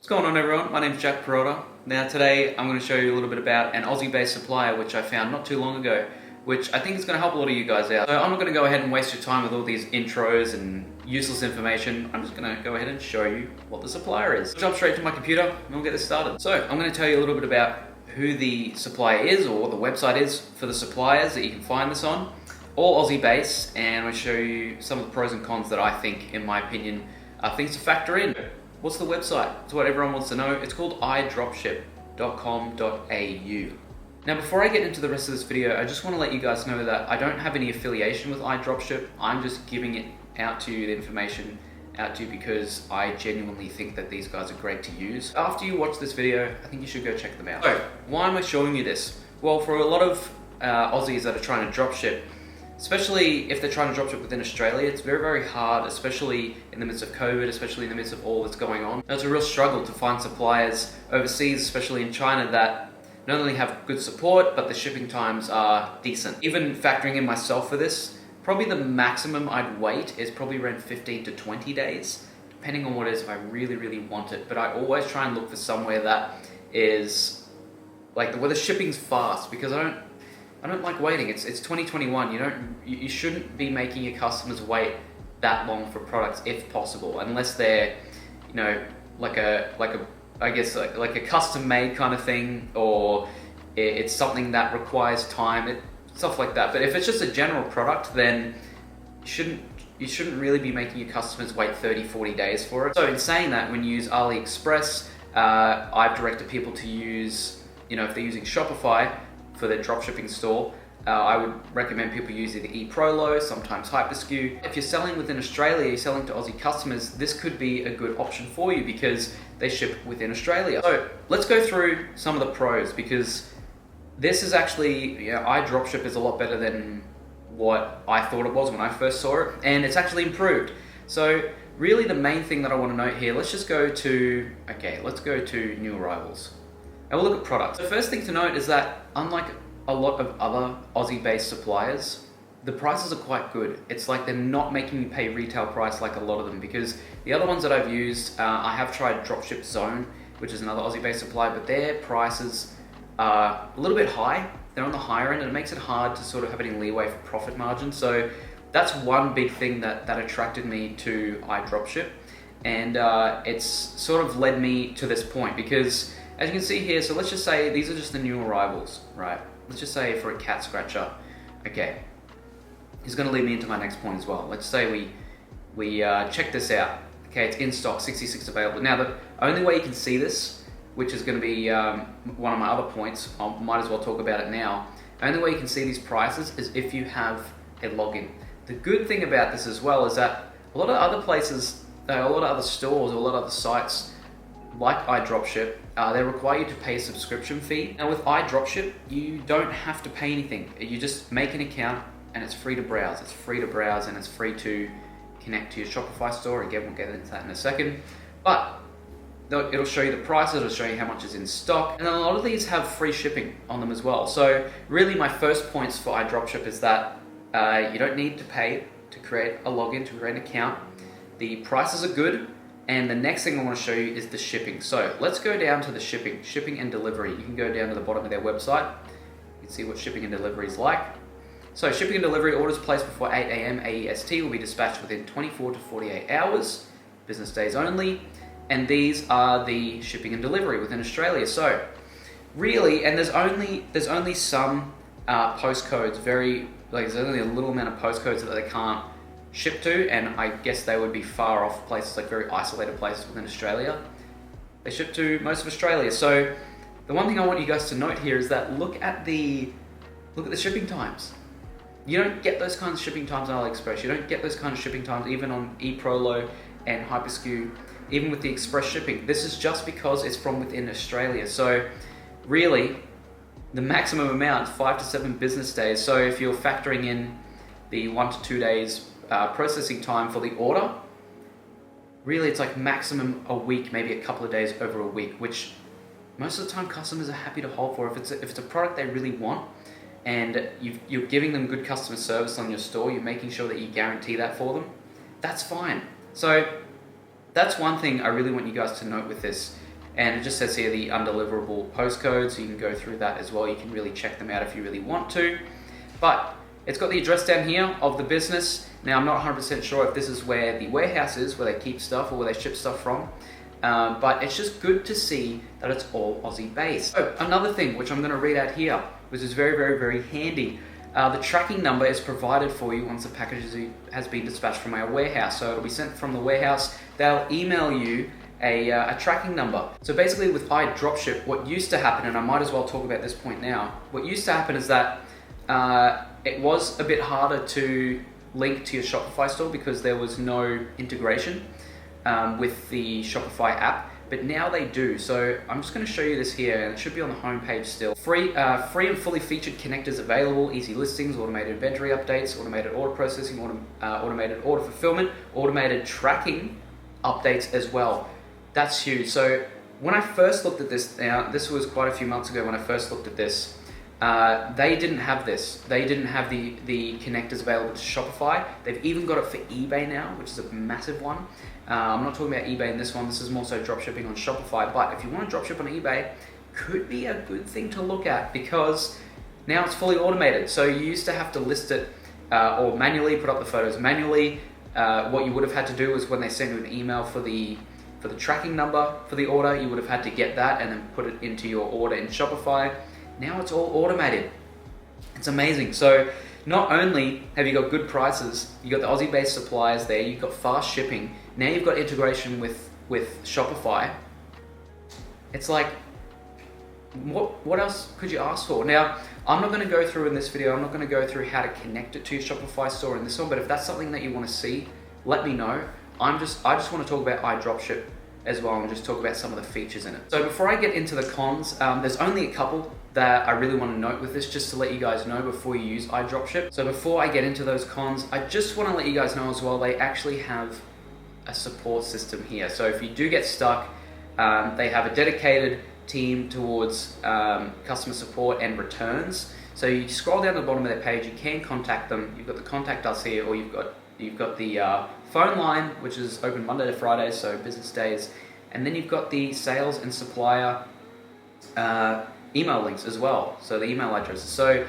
What's going on, everyone? My name's Jack Peralta. Now today I'm going to show you a little bit about an Aussie-based supplier which I found not too long ago, which I think is going to help a lot of you guys out. So I'm not going to go ahead and waste your time with all these intros and useless information. I'm just going to go ahead and show you what the supplier is. Jump straight to my computer and we'll get this started. So I'm going to tell you a little bit about who the supplier is, or what the website is for the suppliers that you can find this on. All Aussie-based, and I'll show you some of the pros and cons that I think, in my opinion, are things to factor in. What's the website? It's what everyone wants to know. It's called idropship.com.au. Now, before I get into the rest of this video, I just want to let you guys know that I don't have any affiliation with iDropship. I'm just giving it out to you, the information out to you, because I genuinely think that these guys are great to use. After you watch this video, I think you should go check them out. So, why am I showing you this? Well, for a lot of Aussies that are trying to dropship, especially if they're trying to dropship within Australia, it's very, very hard, especially in the midst of COVID, especially in the midst of all that's going on. It's a real struggle to find suppliers overseas, especially in China, that not only have good support, but the shipping times are decent. Even factoring in myself for this, probably the maximum I'd wait is probably around 15 to 20 days, depending on what it is, if I really, really want it. But I always try and look for somewhere that is, like, where the shipping's fast, because I don't like waiting. It's 2021. You shouldn't be making your customers wait that long for products if possible, unless they're, like a custom made kind of thing, or it's something that requires time, stuff like that. But if it's just a general product, then you shouldn't really be making your customers wait 30, 40 days for it. So in saying that, when you use AliExpress, I've directed people to use, if they're using Shopify for their dropshipping store, I would recommend people use either eProlo, sometimes Hyperskew. If you're selling within Australia, you're selling to Aussie customers, this could be a good option for you because they ship within Australia. So let's go through some of the pros, because this is actually, iDropship is a lot better than what I thought it was when I first saw it, and it's actually improved. So really the main thing that I want to note here, let's go to new arrivals. And we'll look at products. The first thing to note is that, unlike a lot of other Aussie-based suppliers, the prices are quite good. It's like they're not making you pay retail price like a lot of them, because the other ones that I've used, I have tried Dropship Zone, which is another Aussie-based supplier, but their prices are a little bit high. They're on the higher end, and it makes it hard to sort of have any leeway for profit margin. So that's one big thing that attracted me to iDropship, and it's sort of led me to this point, because as you can see here, so let's just say these are just the new arrivals, right? Let's just say for a cat scratcher, okay, it's going to lead me into my next point as well. Let's say we check this out. Okay, it's in stock, 66 available. Now, the only way you can see this, which is going to be one of my other points, I might as well talk about it now. The only way you can see these prices is if you have a login. The good thing about this as well is that a lot of other places, a lot of other stores, a lot of other sites, like iDropship, they require you to pay a subscription fee. Now with iDropship, you don't have to pay anything. You just make an account and it's free to browse. It's free to browse and it's free to connect to your Shopify store. Again, we'll get into that in a second. But it'll show you the prices, it'll show you how much is in stock. And a lot of these have free shipping on them as well. So really my first points for iDropship is that you don't need to pay to create a login, to create an account. The prices are good. And the next thing I want to show you is the shipping. So let's go down to the shipping and delivery. You can go down to the bottom of their website. You can see what shipping and delivery is like. So shipping and delivery, orders placed before 8 a.m. AEST will be dispatched within 24 to 48 hours, business days only. And these are the shipping and delivery within Australia. So really, and there's only some postcodes, there's only a little amount of postcodes that they can't ship to, and I guess they would be far off places, like very isolated places within Australia. They ship to most of Australia. So the one thing I want you guys to note here is that look at the shipping times. You don't get those kinds of shipping times on AliExpress. You don't get those kinds of shipping times even on eProlo and Hyperskew, even with the express shipping. This is just because it's from within Australia. So really, the maximum amount is 5 to 7 business days. So if you're factoring in the 1 to 2 days processing time for the order, really it's like maximum a week, maybe a couple of days over a week, which most of the time customers are happy to hold for. If it's a product they really want, and you're giving them good customer service on your store, you're making sure that you guarantee that for them, that's fine. So that's one thing I really want you guys to note with this, And it just says here the undeliverable postcode, so you can go through that as well. You can really check them out if you really want to. But it's got the address down here of the business. Now I'm not 100% sure if this is where the warehouse is, where they keep stuff or where they ship stuff from. But it's just good to see that it's all Aussie based. So another thing which I'm going to read out here, which is very, very, very handy. The tracking number is provided for you once the package has been dispatched from our warehouse. So it'll be sent from the warehouse. They'll email you a tracking number. So basically with iDropship, what used to happen, and I might as well talk about this point now, what used to happen is that it was a bit harder to link to your Shopify store because there was no integration with the Shopify app, but now they do. So I'm just going to show you this here, and it should be on the home page still. Free and fully featured connectors available, easy listings, automated inventory updates, automated order processing, automated order fulfillment, automated tracking updates as well. That's huge. So when I first looked at this, now this was quite a few months ago when I first looked at this, they didn't have this. They didn't have the connectors available to Shopify. They've even got it for eBay now, which is a massive one. I'm not talking about eBay in this one. This is more so dropshipping on Shopify. But if you want to dropship on eBay, could be a good thing to look at because now it's fully automated. So you used to have to list it or manually put up the photos manually. What you would have had to do is when they send you an email for the tracking number for the order, you would have had to get that and then put it into your order in Shopify. Now it's all automated. It's amazing. So not only have you got good prices, you got the Aussie-based suppliers there, you've got fast shipping, now you've got integration with Shopify. It's like, what else could you ask for? Now, I'm not going to go through in this video, I'm not going to go through how to connect it to your Shopify store in this one, but if that's something that you want to see, let me know. I just want to talk about iDropship as well and just talk about some of the features in it. So before I get into the cons, there's only a couple that I really want to note with this, just to let you guys know before you use iDropship. So before I get into those cons, I just want to let you guys know as well, they actually have a support system here. So if you do get stuck, they have a dedicated team towards customer support and returns. So you scroll down to the bottom of their page, you can contact them. You've got the contact us here, or you've got the phone line, which is open Monday to Friday, so business days. And then you've got the sales and supplier email links as well, so the email addresses. So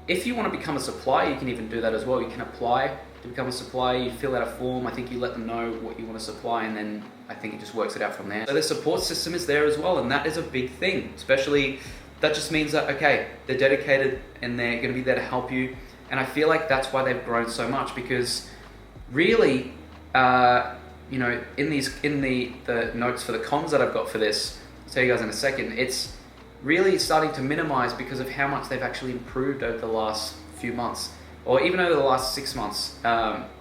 if you want to become a supplier, you can even do that as well. You can apply to become a supplier, you fill out a form, I think you let them know what you want to supply, and then I think it just works it out from there. So the support system is there as well, and that is a big thing, especially that just means that, okay, they're dedicated and they're going to be there to help you. And I feel like that's why they've grown so much, because really, you know, in the notes for the cons that I've got for this, I'll tell you guys in a second, it's really starting to minimize because of how much they've actually improved over the last few months, or even over the last 6 months.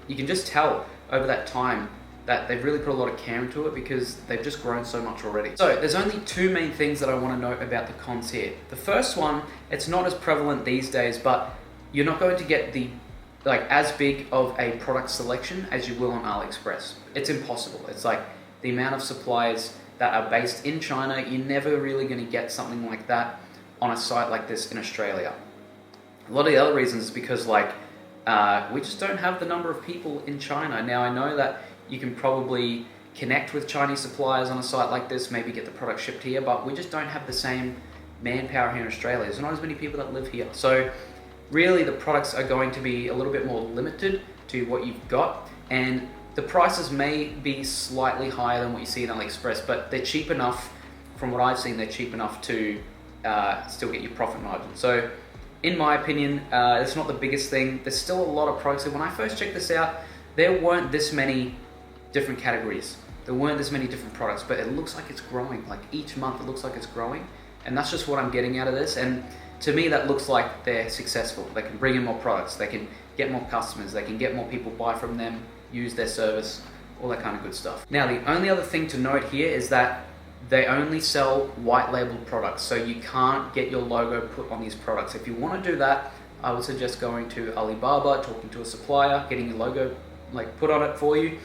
You can just tell over that time that they've really put a lot of care into it because they've just grown so much already. So there's only two main things that I want to note about the cons here. The first one, it's not as prevalent these days, but you're not going to get as big of a product selection as you will on AliExpress. It's impossible. It's like the amount of suppliers that are based in China, you're never really going to get something like that on a site like this in Australia. A lot of the other reasons is because we just don't have the number of people in China. Now I know that you can probably connect with Chinese suppliers on a site like this, maybe get the product shipped here, but we just don't have the same manpower here in Australia. There's not as many people that live here. So really the products are going to be a little bit more limited to what you've got, and the prices may be slightly higher than what you see in AliExpress, but they're cheap enough, from what I've seen, they're cheap enough to still get your profit margin. So in my opinion, it's not the biggest thing. There's still a lot of products. When I first checked this out, there weren't this many different categories. There weren't this many different products, but it looks like it's growing. Like each month it looks like it's growing, and that's just what I'm getting out of this. And to me, that looks like they're successful. They can bring in more products, they can get more customers, they can get more people buy from them, use their service, all that kind of good stuff. Now, the only other thing to note here is that they only sell white labeled products, so you can't get your logo put on these products. If you want to do that, I would suggest going to Alibaba, talking to a supplier, getting your logo put on it for you.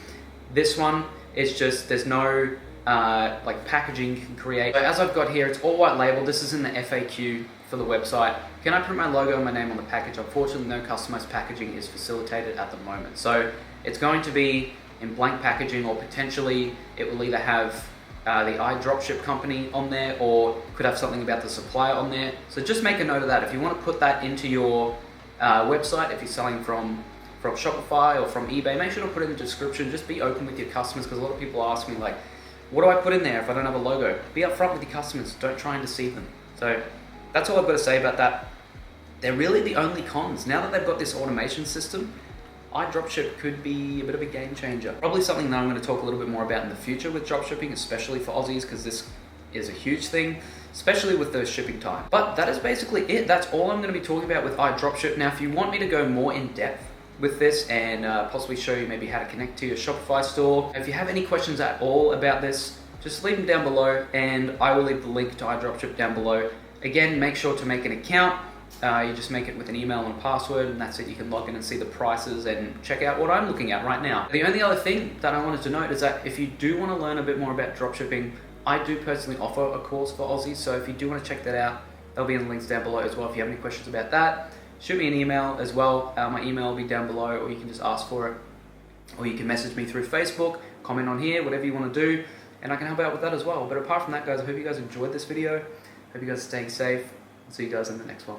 This one is just, there's no packaging you can create. So as I've got here, it's all white label. This is in the FAQ for the website. Can I put my logo and my name on the package? Unfortunately, no customized packaging is facilitated at the moment. So it's going to be in blank packaging, or potentially it will either have the iDropship company on there, or could have something about the supplier on there. So just make a note of that. If you want to put that into your website, if you're selling from Shopify or from eBay, make sure to put it in the description. Just be open with your customers, because a lot of people ask me like, what do I put in there if I don't have a logo? Be upfront with your customers. Don't try and deceive them. So that's all I've got to say about that. They're really the only cons. Now that they've got this automation system, iDropship could be a bit of a game changer. Probably something that I'm going to talk a little bit more about in the future with dropshipping, especially for Aussies, because this is a huge thing, especially with the shipping time. But that is basically it. That's all I'm going to be talking about with iDropship. Now, if you want me to go more in depth with this and possibly show you maybe how to connect to your Shopify store, if you have any questions at all about this, just leave them down below, and I will leave the link to iDropship down below. Again, make sure to make an account. You just make it with an email and a password, and that's it. You can log in and see the prices and check out what I'm looking at right now. The only other thing that I wanted to note is that if you do want to learn a bit more about dropshipping, I do personally offer a course for Aussies, so if you do want to check that out, they'll be in the links down below as well. If you have any questions about that, shoot me an email as well. My email will be down below, or you can just ask for it, or you can message me through Facebook, comment on here, whatever you want to do, and I can help out with that as well. But apart from that, guys, I hope you guys enjoyed this video. Hope you guys are staying safe. I'll see you guys in the next one.